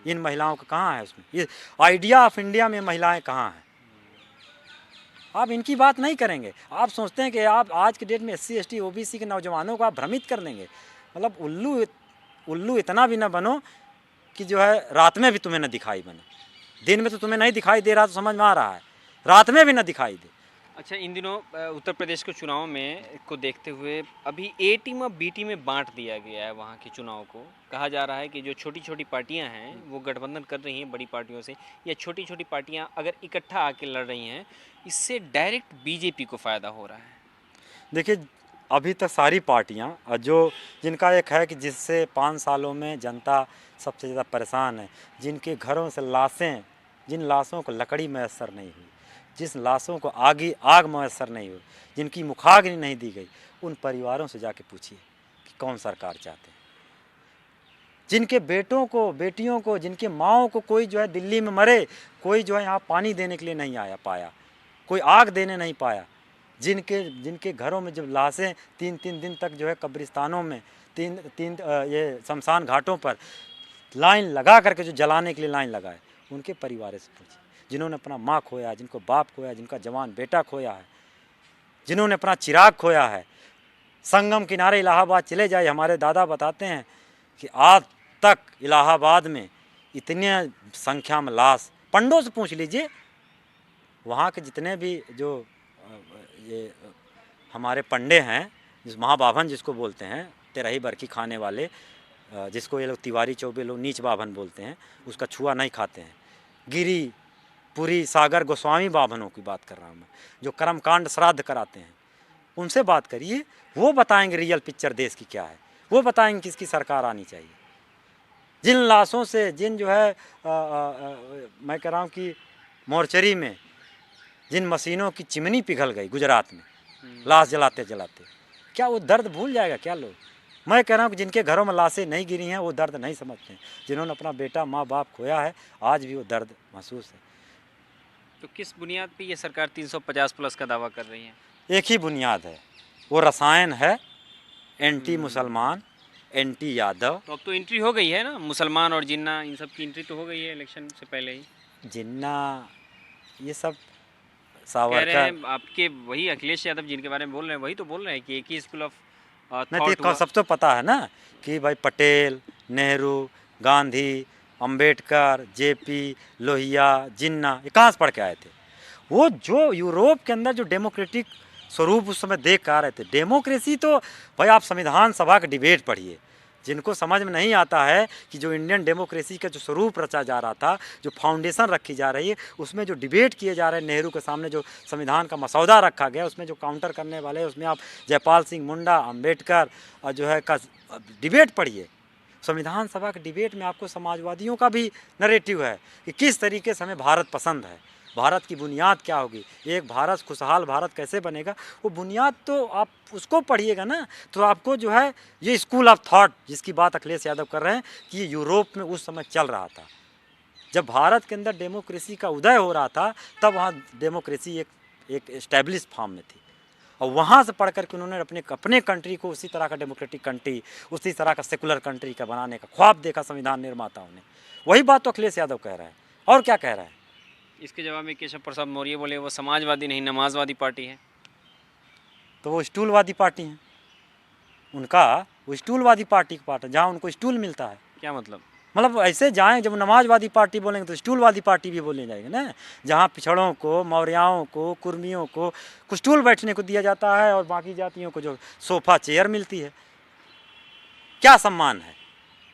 इन महिलाओं का कहाँ है उसमें? ये आइडिया ऑफ इंडिया में महिलाएं कहाँ हैं? आप इनकी बात नहीं करेंगे। आप सोचते हैं कि आप आज के डेट में SC ST OBC के नौजवानों को आप भ्रमित कर देंगे। मतलब उल्लू इतना भी ना बनो कि जो है रात में भी तुम्हें न दिखाई बने। दिन में तो तुम्हें नहीं दिखाई दे रहा तो समझ में आ रहा है, रात में भी ना दिखाई दे। अच्छा, इन दिनों उत्तर प्रदेश के चुनाव में को देखते हुए अभी A टीम और B टीम में बांट दिया गया है वहाँ के चुनाव को। कहा जा रहा है कि जो छोटी छोटी पार्टियां हैं वो गठबंधन कर रही हैं बड़ी पार्टियों से, या छोटी छोटी पार्टियां अगर इकट्ठा आके लड़ रही हैं, इससे डायरेक्ट बीजेपी को फ़ायदा हो रहा है। देखिए, अभी तक सारी पार्टियां जो जिनका एक है कि जिससे 5 सालों में जनता सबसे ज़्यादा परेशान है, जिनके घरों से लाशें, जिन लाशों को लकड़ी मैसर नहीं हुई, जिस लाशों को आग मैसर नहीं हुई, जिनकी मुखाग्नि नहीं दी गई, उन परिवारों से जाके पूछिए कि कौन सरकार चाहते हैं। जिनके बेटों को, बेटियों को, जिनके माँओं को कोई जो है दिल्ली में मरे, कोई जो है यहाँ पानी देने के लिए नहीं आया पाया, कोई आग देने नहीं पाया, जिनके घरों में जब लाशें 3-3 दिन तक जो है कब्रिस्तानों में ये शमशान घाटों पर लाइन लगा करके जो जलाने के लिए लाइन लगाए, उनके परिवार से पूछिए। जिन्होंने अपना माँ खोया, जिनको बाप खोया, जिनका जवान बेटा खोया है, जिन्होंने अपना चिराग खोया है। संगम किनारे इलाहाबाद चले जाए, हमारे दादा बताते हैं कि आज तक इलाहाबाद में इतने संख्या में लाश, पंडों से पूछ लीजिए, वहाँ के जितने भी जो ये हमारे पंडे हैं, जिस महाबाभन जिसको बोलते हैं, तेरही बरखी खाने वाले, जिसको ये लोग तिवारी चौबे लोग नीच बाभन बोलते हैं, उसका छुआ नहीं खाते हैं। गिरी, पुरी, सागर, गोस्वामी बाभनों की बात कर रहा हूँ मैं, जो कर्मकांड श्राद्ध कराते हैं, उनसे बात करिए, वो बताएंगे रियल पिक्चर देश की क्या है, वो बताएंगे किसकी सरकार आनी चाहिए। जिन लाशों से, जिन जो है मैं कह रहा हूँ कि मोर्चरी में जिन मशीनों की चिमनी पिघल गई गुजरात में लाश जलाते जलाते, क्या वो दर्द भूल जाएगा क्या लोग? मैं कह रहा हूँ कि जिनके घरों में लाशें नहीं गिरी हैं वो दर्द नहीं समझते हैं। जिन्होंने अपना बेटा माँ बाप खोया है, आज भी वो दर्द महसूस है। तो किस बुनियाद पे ये सरकार 350 प्लस का दावा कर रही है? एक ही बुनियाद है, वो रसायन है, एंटी मुसलमान, एंटी यादव। तो अब तो एंट्री हो गई है ना, मुसलमान और जिन्ना, इन सब की एंट्री तो हो गई है इलेक्शन से पहले ही। जिन्ना ये सब कह रहे सावरकर, हैं आपके वही अखिलेश यादव जिनके बारे में बोल रहे हैं, वही तो बोल रहे हैं कि एक ही स्कूल ऑफ नहीं तो सब तो पता है ना कि भाई पटेल, नेहरू, गांधी, अंबेडकर, JP, लोहिया, जिन्ना, ये कहाँ से पढ़ के आए थे? वो जो यूरोप के अंदर जो डेमोक्रेटिक स्वरूप उस समय देख कर आ रहे थे। डेमोक्रेसी तो भाई आप संविधान सभा का डिबेट पढ़िए, जिनको समझ में नहीं आता है कि जो इंडियन डेमोक्रेसी का जो स्वरूप रचा जा रहा था, जो फाउंडेशन रखी जा रही है, उसमें जो डिबेट किए जा रहे हैं, नेहरू के सामने जो संविधान का मसौदा रखा गया, उसमें जो काउंटर करने वाले, उसमें आप जयपाल सिंह मुंडा, अंबेडकर और जो है का डिबेट पढ़िए। संविधान सभा के डिबेट में आपको समाजवादियों का भी नरेटिव है कि किस तरीके से हमें भारत पसंद है, भारत की बुनियाद क्या होगी, एक भारत, खुशहाल भारत कैसे बनेगा। वो बुनियाद तो आप उसको पढ़िएगा ना, तो आपको जो है ये स्कूल ऑफ थॉट जिसकी बात अखिलेश यादव कर रहे हैं कि ये यूरोप में उस समय चल रहा था, जब भारत के अंदर डेमोक्रेसी का उदय हो रहा था, तब वहाँ डेमोक्रेसी एक एस्टेब्लिश फॉर्म में थी, और वहाँ से पढ़ कर के उन्होंने अपने कंट्री को उसी तरह का डेमोक्रेटिक कंट्री, उसी तरह का सेकुलर कंट्री का बनाने का ख्वाब देखा संविधान निर्माताओं ने। वही बात तो अखिलेश यादव कह रहा है, और क्या कह रहा है? इसके जवाब में केशव प्रसाद मौर्य बोले वो समाजवादी नहीं नमाजवादी पार्टी है। तो वो स्टूलवादी पार्टी हैं, उनका वो स्टूलवादी पार्टी का पार्ट है, जहाँ उनको स्टूल मिलता है। क्या मतलब? मतलब ऐसे जाएँ, जब नमाजवादी पार्टी बोलेंगे तो स्टूलवादी पार्टी भी बोलने जाएंगे ना, जहाँ पिछड़ों को, मौर्याओं को, कुर्मियों को स्टूल बैठने को दिया जाता है और बाकी जातियों को जो सोफ़ा चेयर मिलती है। क्या सम्मान है?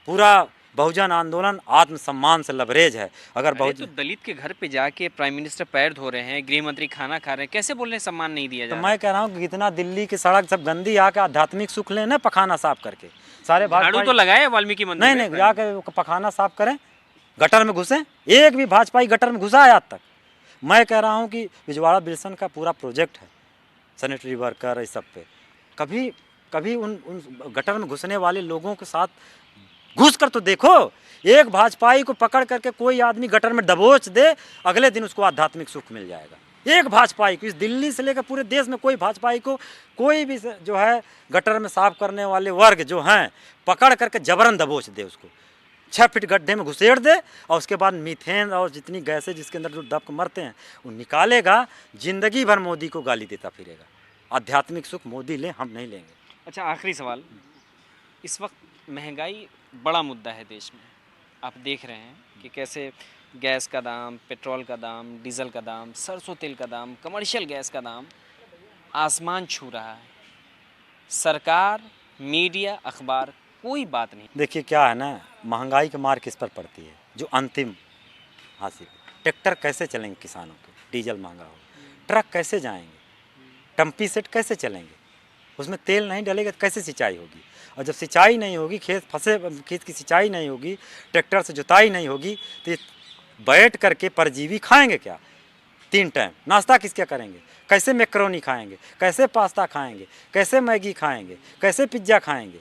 पूरा बहुजन आंदोलन आत्मसम्मान से लबरेज है। अगर अरे बहुजन तो दलित के घर पे जाके प्राइम मिनिस्टर पैर धो रहे हैं, गृह मंत्री खाना खा रहे हैं, कैसे बोल रहे हैं सम्मान नहीं दिया तो जा मैं कह रहा हूँ कि इतना दिल्ली की सड़क सब गंदी आके आध्यात्मिक सुख लें ना, पखाना साफ करके सारे रहा? झाड़ू भाजपा तो लगाए वाल्मीकि मंदिर नहीं में नहीं जाके वो पखाना साफ करें, गटर में घुसें। एक भी भाजपाई गटर में घुसा है आज तक? मैं कह रहा हूँ कि बिजवाड़ा विल्सन का पूरा प्रोजेक्ट है सैनिटरी वर्कर इस सब पे, कभी कभी उन गटर में घुसने वाले लोगों के साथ घुस कर तो देखो। एक भाजपाई को पकड़ करके कोई आदमी गटर में दबोच दे, अगले दिन उसको आध्यात्मिक सुख मिल जाएगा। एक भाजपाई को, इस दिल्ली से लेकर पूरे देश में कोई भाजपाई को कोई भी जो है गटर में साफ करने वाले वर्ग जो हैं, पकड़ करके जबरन दबोच दे, उसको 6 फीट गड्ढे में घुसेड़ दे और उसके बाद मीथेन और जितनी गैसें जिसके अंदर जो दब के मरते हैं वो निकालेगा, जिंदगी भर मोदी को गाली देता फिरेगा। आध्यात्मिक सुख मोदी ले, हम नहीं लेंगे। अच्छा, आखिरी सवाल, इस वक्त महंगाई बड़ा मुद्दा है देश में। आप देख रहे हैं कि कैसे गैस का दाम, पेट्रोल का दाम, डीजल का दाम, सरसों तेल का दाम, कमर्शियल गैस का दाम आसमान छू रहा है। सरकार, मीडिया, अखबार कोई बात नहीं। देखिए क्या है ना, महंगाई की मार किस पर पड़ती है? जो अंतिम हासिल, ट्रैक्टर कैसे चलेंगे किसानों के, डीजल महंगा हो, ट्रक कैसे जाएंगे, टम्पी सेट कैसे चलेंगे, उसमें तेल नहीं डलेगा तो कैसे सिंचाई होगी? और जब सिंचाई नहीं होगी, खेत की सिंचाई नहीं होगी, ट्रैक्टर से जुताई नहीं होगी, तो ये बैठ करके परजीवी खाएंगे क्या? 3 टाइम नाश्ता किसका करेंगे? कैसे मैकरोनी खाएंगे, कैसे पास्ता खाएंगे, कैसे मैगी खाएंगे, कैसे पिज्ज़ा खाएंगे?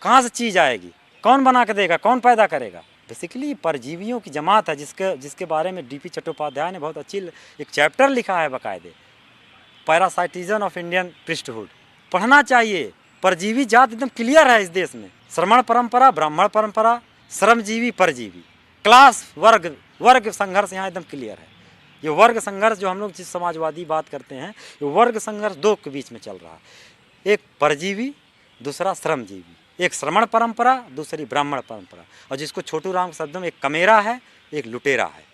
कहाँ से चीज़ आएगी? कौन बना के देगा? कौन पैदा करेगा? बेसिकली परजीवियों की जमात है, जिसके बारे में डीपी चट्टोपाध्याय ने बहुत अच्छी एक चैप्टर लिखा है बाकायदे, पैरासाइटिज्म ऑफ इंडियन प्रिस्टहुड। पढ़ना चाहिए। परजीवी जात एकदम क्लियर है इस देश में। श्रमण परंपरा, ब्राह्मण परंपरा, श्रमजीवी, परजीवी, क्लास, वर्ग संघर्ष यहाँ एकदम क्लियर है। ये वर्ग संघर्ष जो हम लोग जिस समाजवादी बात करते हैं, ये वर्ग संघर्ष 2 के बीच में चल रहा है। एक परजीवी, दूसरा श्रमजीवी। एक श्रमण परंपरा, दूसरी ब्राह्मण परंपरा। और जिसको छोटू राम शब्द में, एक कमेरा है, एक लुटेरा है।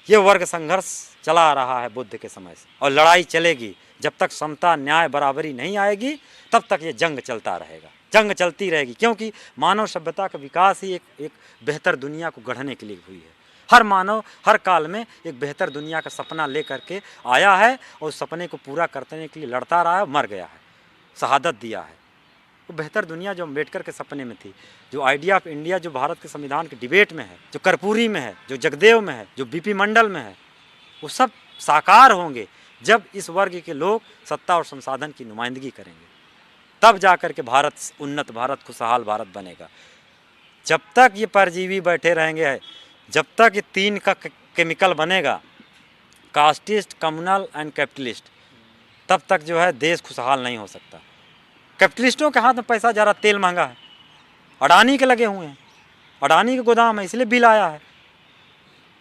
ये वर्ग संघर्ष चला आ रहा है बुद्ध के समय से, और लड़ाई चलेगी जब तक समता, न्याय, बराबरी नहीं आएगी, तब तक ये जंग चलता रहेगा, जंग चलती रहेगी। क्योंकि मानव सभ्यता का विकास ही एक बेहतर दुनिया को गढ़ने के लिए हुई है। हर मानव हर काल में एक बेहतर दुनिया का सपना ले करके आया है, और उस सपने को पूरा करने के लिए लड़ता रहा है, मर गया है, शहादत दिया है। वो बेहतर दुनिया जो अम्बेडकर के सपने में थी, जो आइडिया ऑफ इंडिया जो भारत के संविधान के डिबेट में है, जो कर्पूरी में है, जो जगदेव में है, जो बीपी मंडल में है, वो सब साकार होंगे जब इस वर्ग के लोग सत्ता और संसाधन की नुमाइंदगी करेंगे। तब जाकर के भारत उन्नत भारत, खुशहाल भारत बनेगा। जब तक ये परजीवी बैठे रहेंगे, जब तक ये 3 का केमिकल बनेगा, कास्टिस्ट, कम्युनल एंड कैपिटलिस्ट, तब तक जो है देश खुशहाल नहीं हो सकता। कैपिटलिस्टों के हाथ में पैसा जा रहा, तेल महंगा है, अडानी के लगे हुए हैं, अडानी के गोदाम है, इसलिए बिल आया है।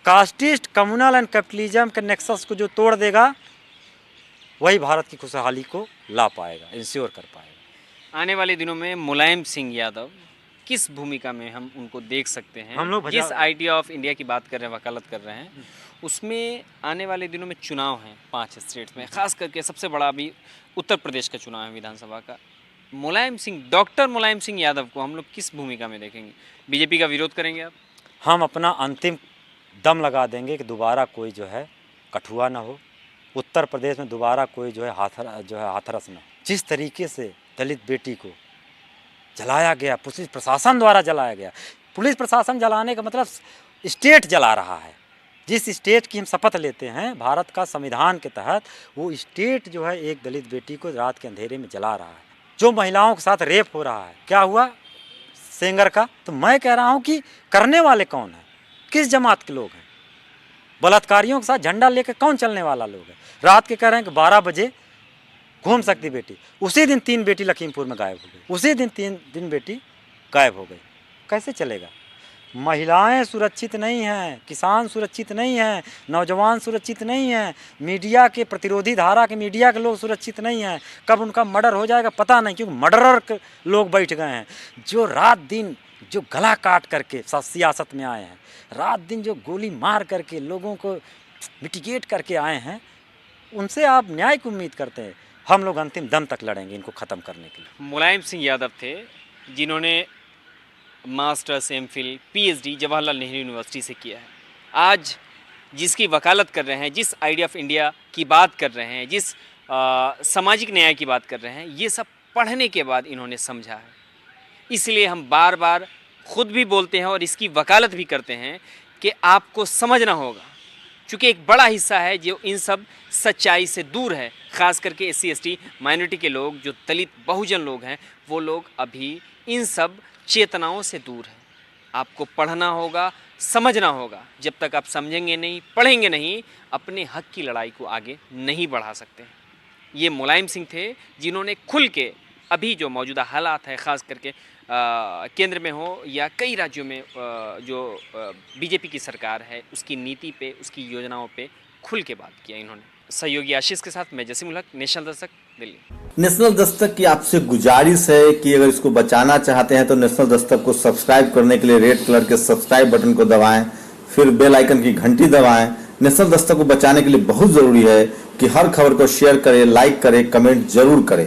कास्टिस्ट, कम्युनल एंड कैपिटलिज्म के नेक्सस को जो तोड़ देगा, वही भारत की खुशहाली को ला पाएगा, इंश्योर कर पाएगा। आने वाले दिनों में मुलायम सिंह यादव किस भूमिका में हम उनको देख सकते हैं? हम लोग जिस आइडिया ऑफ इंडिया की बात कर रहे हैं, वकालत कर रहे हैं, उसमें आने वाले दिनों में चुनाव हैं 5 स्टेट्स में, खास करके सबसे बड़ा अभी उत्तर प्रदेश का चुनाव है विधानसभा का। मुलायम सिंह, डॉक्टर मुलायम सिंह यादव को हम लोग किस भूमिका में देखेंगे? बीजेपी का विरोध करेंगे आप? हम अपना अंतिम दम लगा देंगे कि दोबारा कोई जो है कठुआ ना हो, उत्तर प्रदेश में दोबारा कोई जो है हाथरस ना। जिस तरीके से दलित बेटी को जलाया गया, पुलिस प्रशासन द्वारा जलाया गया, पुलिस प्रशासन जलाने का मतलब स्टेट जला रहा है। जिस स्टेट की हम शपथ लेते हैं भारत का संविधान के तहत, वो स्टेट जो है एक दलित बेटी को रात के अंधेरे में जला रहा है। जो महिलाओं के साथ रेप हो रहा है, क्या हुआ सेंगर का? तो मैं कह रहा हूँ कि करने वाले कौन हैं, किस जमात के लोग हैं? बलात्कारियों के साथ झंडा लेकर कौन चलने वाला लोग है? रात के कह रहे हैं कि 12 बजे घूम सकती बेटी, उसी दिन 3 बेटी लखीमपुर में गायब हो गई, उसी दिन 3 दिन बेटी गायब हो गई। कैसे चलेगा? महिलाएं सुरक्षित नहीं हैं, किसान सुरक्षित नहीं हैं, नौजवान सुरक्षित नहीं हैं, मीडिया के प्रतिरोधी धारा के मीडिया के लोग सुरक्षित नहीं हैं। कब उनका मर्डर हो जाएगा पता नहीं, क्योंकि मर्डरर लोग बैठ गए हैं, जो रात दिन जो गला काट करके सियासत में आए हैं, रात दिन जो गोली मार करके लोगों को मिटिगेट करके आए हैं, उनसे आप न्याय की उम्मीद करते हैं? हम लोग अंतिम दम तक लड़ेंगे इनको ख़त्म करने के लिए। मुलायम सिंह यादव थे जिन्होंने masters, MPhil, PhD Jawaharlal Nehru university से किया है। आज जिसकी वकालत कर रहे हैं, जिस आइडिया ऑफ इंडिया की बात कर रहे हैं, जिस सामाजिक न्याय की बात कर रहे हैं, ये सब पढ़ने के बाद इन्होंने समझा है। इसलिए हम बार बार खुद भी बोलते हैं और इसकी वकालत भी करते हैं कि आपको समझना होगा, चूँकि एक बड़ा हिस्सा है जो इन सब सच्चाई से दूर है, ख़ास करके SC ST माइनॉरिटी के लोग, जो दलित बहुजन लोग हैं, वो लोग अभी इन सब चेतनाओं से दूर हैं। आपको पढ़ना होगा, समझना होगा। जब तक आप समझेंगे नहीं, पढ़ेंगे नहीं, अपने हक की लड़ाई को आगे नहीं बढ़ा सकते। ये मुलायम सिंह थे जिन्होंने खुल के अभी जो मौजूदा हालात है, ख़ास करके केंद्र में हो या कई राज्यों में जो बीजेपी की सरकार है, उसकी नीति पे, उसकी योजनाओं पे खुल के बात किया इन्होंने। सहयोगी आशीष के साथ मैं जसीम उल हक, नेशनल दस्तक, दिल्ली। नेशनल दस्तक की आपसे गुजारिश है कि अगर इसको बचाना चाहते हैं तो नेशनल दस्तक को सब्सक्राइब करने के लिए रेड कलर के सब्सक्राइब बटन को दबाएं, फिर बेल आइकन की घंटी दबाएं। नेशनल दस्तक को बचाने के लिए बहुत जरूरी है कि हर खबर को शेयर करें, लाइक करें, कमेंट जरूर करें।